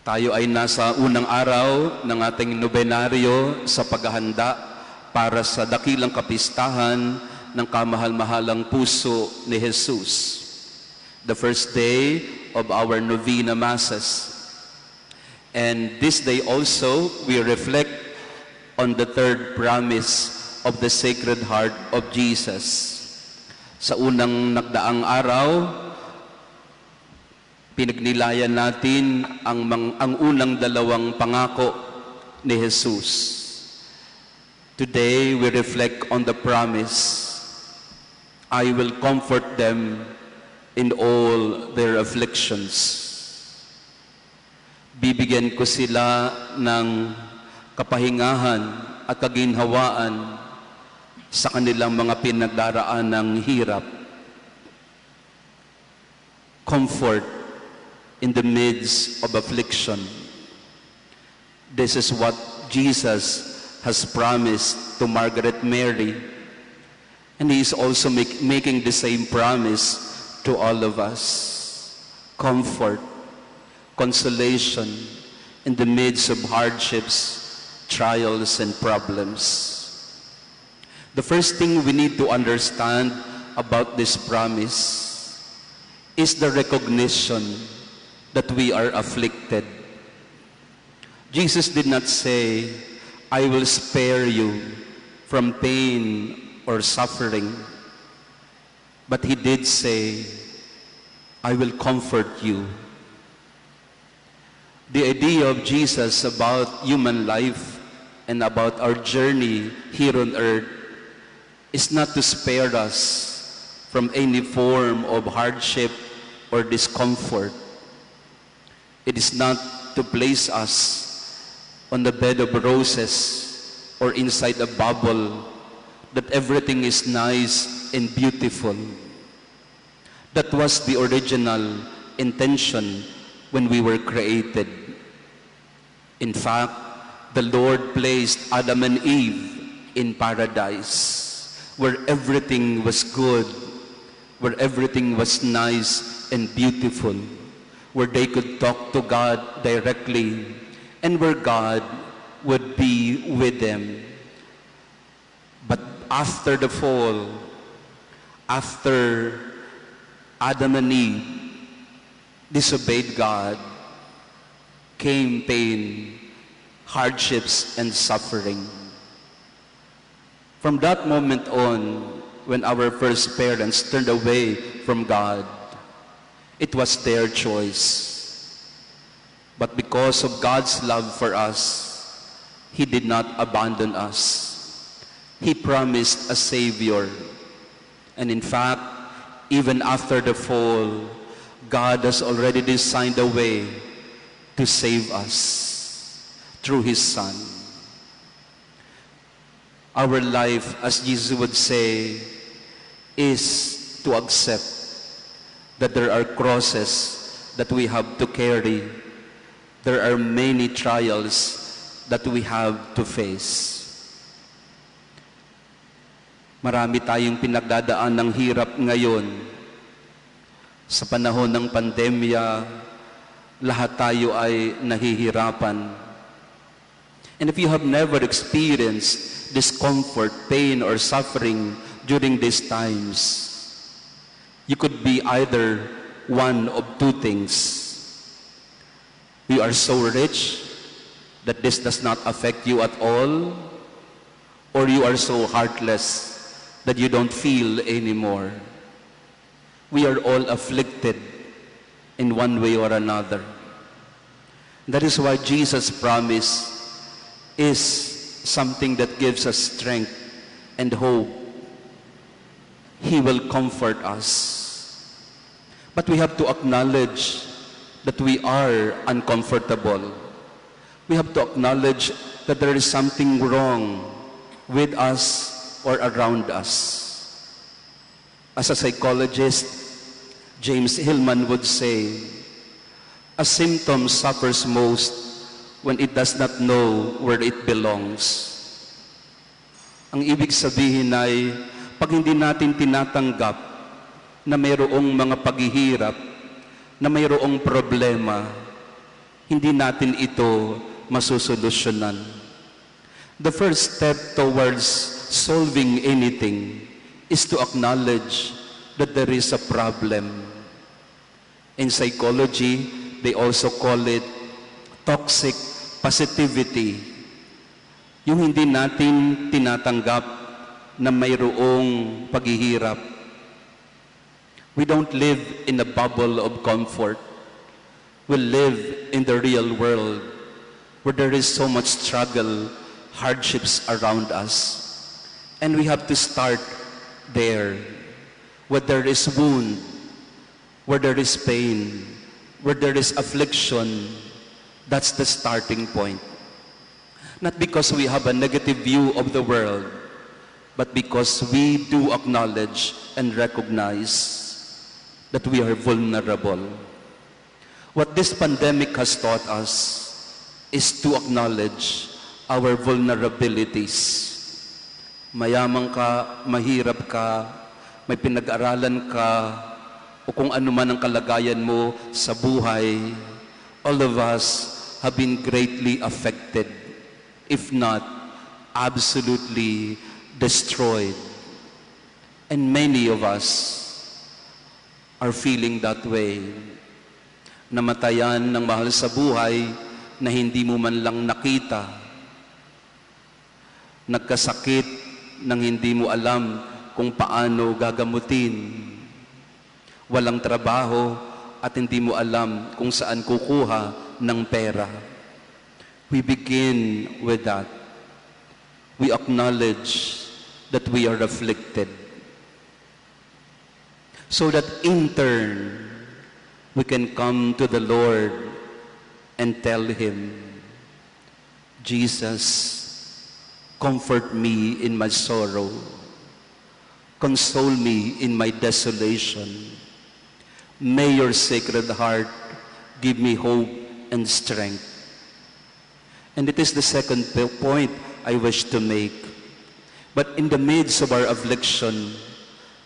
Tayo ay nasa unang araw ng ating nobenaryo sa paghahanda para sa dakilang kapistahan ng kamahal-mahalang puso ni Jesus. The first day of our Novena Masses. And this day also, we reflect on the third promise of the Sacred Heart of Jesus. Sa unang nagdaang araw, pinagnilayan natin ang unang dalawang pangako ni Jesus. Today, we reflect on the promise, I will comfort them in all their afflictions. Bibigyan ko sila ng kapahingahan at kaginhawaan sa kanilang mga pinagdaraan ng hirap. Comfort in the midst of affliction. This is what Jesus has promised to Margaret Mary, and He is also making the same promise to all of us. Comfort, consolation in the midst of hardships, trials, and problems. The first thing we need to understand about this promise is the recognition that we are afflicted. Jesus did not say, I will spare you from pain or suffering, but He did say, I will comfort you. The idea of Jesus about human life and about our journey here on earth is not to spare us from any form of hardship or discomfort. It is not to place us on the bed of roses or inside a bubble that everything is nice and beautiful. That was the original intention when we were created. In fact, the Lord placed Adam and Eve in paradise, where everything was good, where everything was nice and beautiful, where they could talk to God directly, and where God would be with them. But after the fall, after Adam and Eve disobeyed God, came pain, hardships, and suffering. From that moment on, when our first parents turned away from God, it was their choice. But because of God's love for us, He did not abandon us. He promised a Savior. And in fact, even after the fall, God has already designed a way to save us through His Son. Our life, as Jesus would say, is to accept that there are crosses that we have to carry. There are many trials that we have to face. Marami tayong pinagdadaan ng hirap ngayon. Sa panahon ng pandemya, lahat tayo ay nahihirapan. And if you have never experienced discomfort, pain, or suffering during these times, you could be either one of two things. You are so rich that this does not affect you at all, or you are so heartless that you don't feel anymore. We are all afflicted in one way or another. That is why Jesus' promise is something that gives us strength and hope. He will comfort us. But we have to acknowledge that we are uncomfortable. We have to acknowledge that there is something wrong with us or around us. As a psychologist, James Hillman would say, a symptom suffers most when it does not know where it belongs. Ang ibig sabihin ay, pag hindi natin tinatanggap na mayroong mga paghihirap, na mayroong problema, hindi natin ito masusolusyonan. The first step towards solving anything is to acknowledge that there is a problem. In psychology, they also call it toxic positivity. Yung hindi natin tinatanggap na mayroong paghihirap. We don't live in a bubble of comfort. We live in the real world where there is so much struggle, hardships around us. And we have to start there, where there is wound, where there is pain, where there is affliction. That's the starting point. Not because we have a negative view of the world, but because we do acknowledge and recognize that we are vulnerable. What this pandemic has taught us is to acknowledge our vulnerabilities. Mayaman ka, mahirap ka, may pinag-aralan ka, o kung ano man ang kalagayan mo sa buhay, all of us have been greatly affected, if not absolutely destroyed. And many of us are feeling that way. Namatayan ng mahal sa buhay na hindi mo man lang nakita. Nagkasakit nang hindi mo alam kung paano gagamutin. Walang trabaho at hindi mo alam kung saan kukuha ng pera. We begin with that. We acknowledge that we are afflicted. So that in turn, we can come to the Lord and tell Him, Jesus, comfort me in my sorrow. Console me in my desolation. May your Sacred Heart give me hope and strength. And it is the second point I wish to make. But in the midst of our affliction,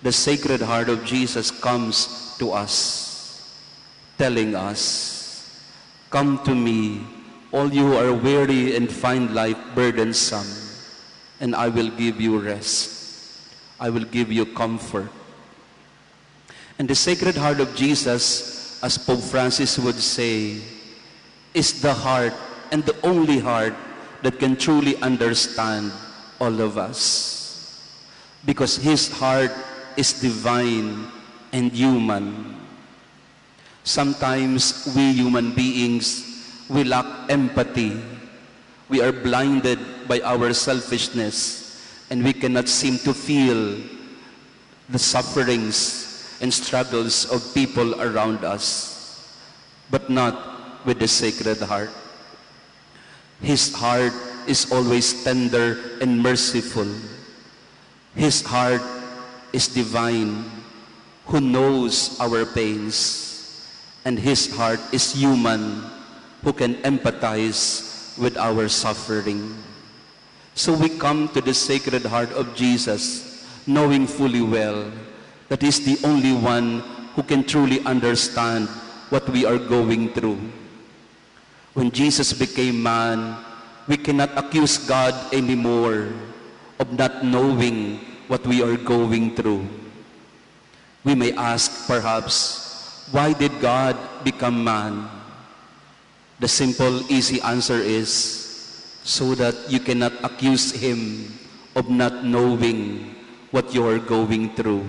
the Sacred Heart of Jesus comes to us, telling us, come to me, all you who are weary and find life burdensome, and I will give you rest. I will give you comfort. And the Sacred Heart of Jesus, as Pope Francis would say, is the heart and the only heart that can truly understand all of us. Because His heart is divine and human. Sometimes we human beings, we lack empathy. We are blinded by our selfishness, and we cannot seem to feel the sufferings and struggles of people around us, but not with the Sacred Heart. His heart is always tender and merciful. His heart is divine, who knows our pains, and His heart is human, who can empathize with our suffering. So we come to the Sacred Heart of Jesus, knowing fully well that He's the only one who can truly understand what we are going through. When Jesus became man, we cannot accuse God anymore of not knowing what we are going through. We may ask, perhaps, why did God become man? The simple, easy answer is, so that you cannot accuse Him of not knowing what you are going through.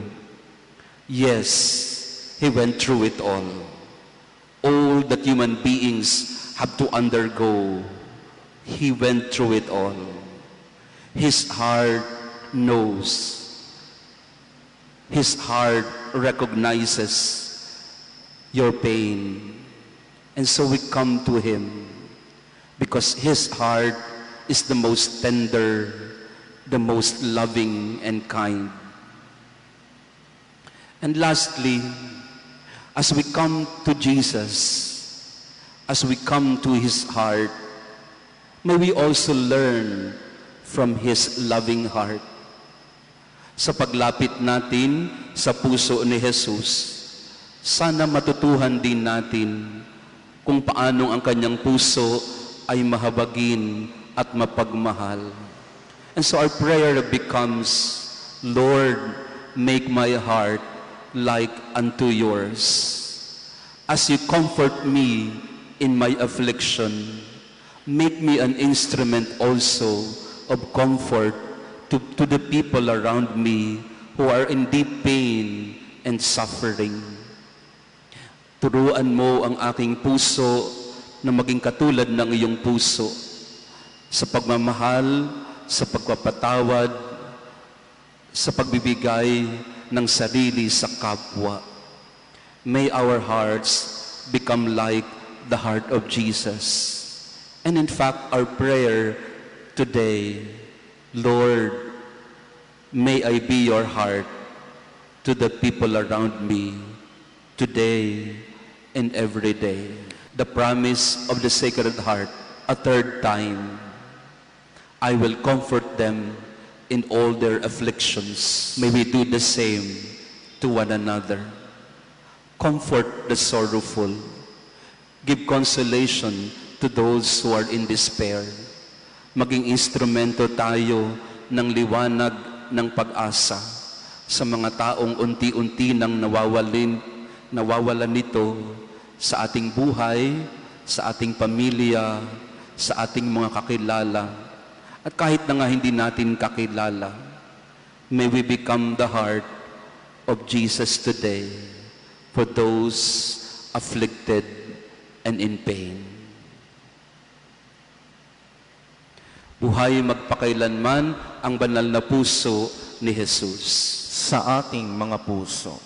Yes, He went through it all. All that human beings have to undergo, He went through it all. His heart knows. His heart recognizes your pain. And so we come to Him because His heart is the most tender, the most loving and kind. And lastly, as we come to Jesus, as we come to His heart, may we also learn from His loving heart. Sa paglapit natin sa puso ni Jesus, sana matutuhan din natin kung paanong ang kanyang puso ay mahabagin at mapagmahal. And so our prayer becomes, Lord, make my heart like unto yours. As you comfort me in my affliction, make me an instrument also of comfort to the people around me who are in deep pain and suffering. Turuan mo ang aking puso na maging katulad ng iyong puso sa pagmamahal, sa pagpapatawad, sa pagbibigay ng sarili sa kapwa. May our hearts become like the heart of Jesus. And in fact, our prayer today, Lord, may I be your heart to the people around me today and every day. The promise of the Sacred Heart, a third time, I will comfort them in all their afflictions. May we do the same to one another. Comfort the sorrowful. Give consolation to those who are in despair. Maging instrumento tayo ng liwanag ng pag-asa sa mga taong unti-unti nang nawawalan nito sa ating buhay, sa ating pamilya, sa ating mga kakilala. At kahit na nga hindi natin kakilala, may we become the heart of Jesus today for those afflicted and in pain. Buhay magpakailanman ang banal na puso ni Jesus. Sa ating mga puso.